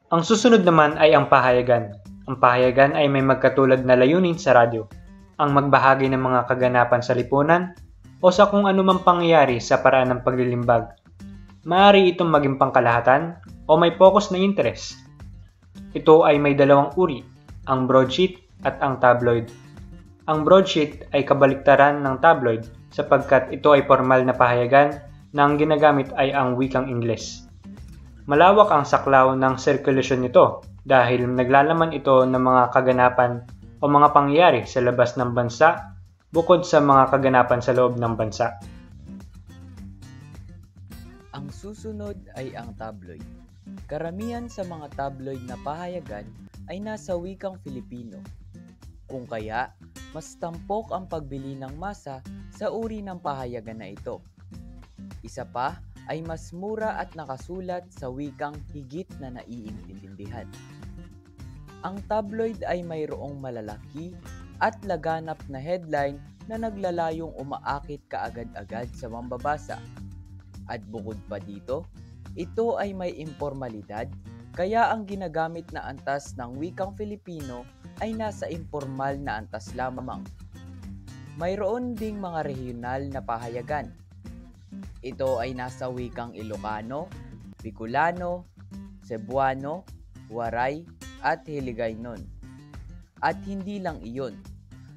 Ang susunod naman ay ang pahayagan. Ang pahayagan ay may magkatulad na layunin sa radyo. Ang magbahagi ng mga kaganapan sa lipunan o sa kung anumang pangyayari sa paraan ng paglilimbag. Maaari itong maging pangkalahatan o may focus na interest. Ito ay may dalawang uri, ang broadsheet at ang tabloid. Ang broadsheet ay kabaliktaran ng tabloid sapagkat ito ay formal na pahayagan na ang ginagamit ay ang wikang Ingles. Malawak ang saklaw ng sirkulasyon nito dahil naglalaman ito ng mga kaganapan o mga pangyayari sa labas ng bansa bukod sa mga kaganapan sa loob ng bansa. Ang susunod ay ang tabloid. Karamihan sa mga tabloid na pahayagan ay nasa wikang Filipino. Kung kaya, mas tampok ang pagbili ng masa sa uri ng pahayagan na ito. Isa pa ay mas mura at nakasulat sa wikang higit na naiintindihan. Ang tabloid ay mayroong malalaki at laganap na headline na naglalayong umaakit kaagad-agad sa mambabasa. At bukod pa dito, ito ay may impormalidad, kaya ang ginagamit na antas ng wikang Filipino ay nasa informal na antas lamang. Mayroon ding mga regional na pahayagan. Ito ay nasa wikang Ilocano, Bicolano, Cebuano, Waray at Hiligaynon. At hindi lang iyon,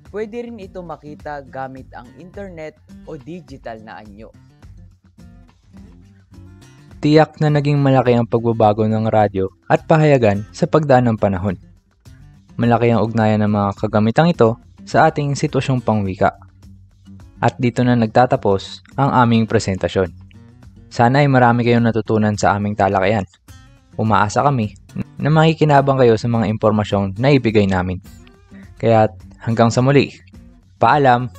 pwede rin ito makita gamit ang internet o digital na anyo. Tiyak na naging malaki ang pagbabago ng radyo at pahayagan sa pagdaan ng panahon. Malaki ang ugnayan ng mga kagamitang ito sa ating sitwasyong pangwika. At dito na nagtatapos ang aming presentasyon. Sana ay marami kayong natutunan sa aming talakayan. Umaasa kami na makikinabang kayo sa mga impormasyong na ibigay namin. Kaya hanggang sa muli, paalam!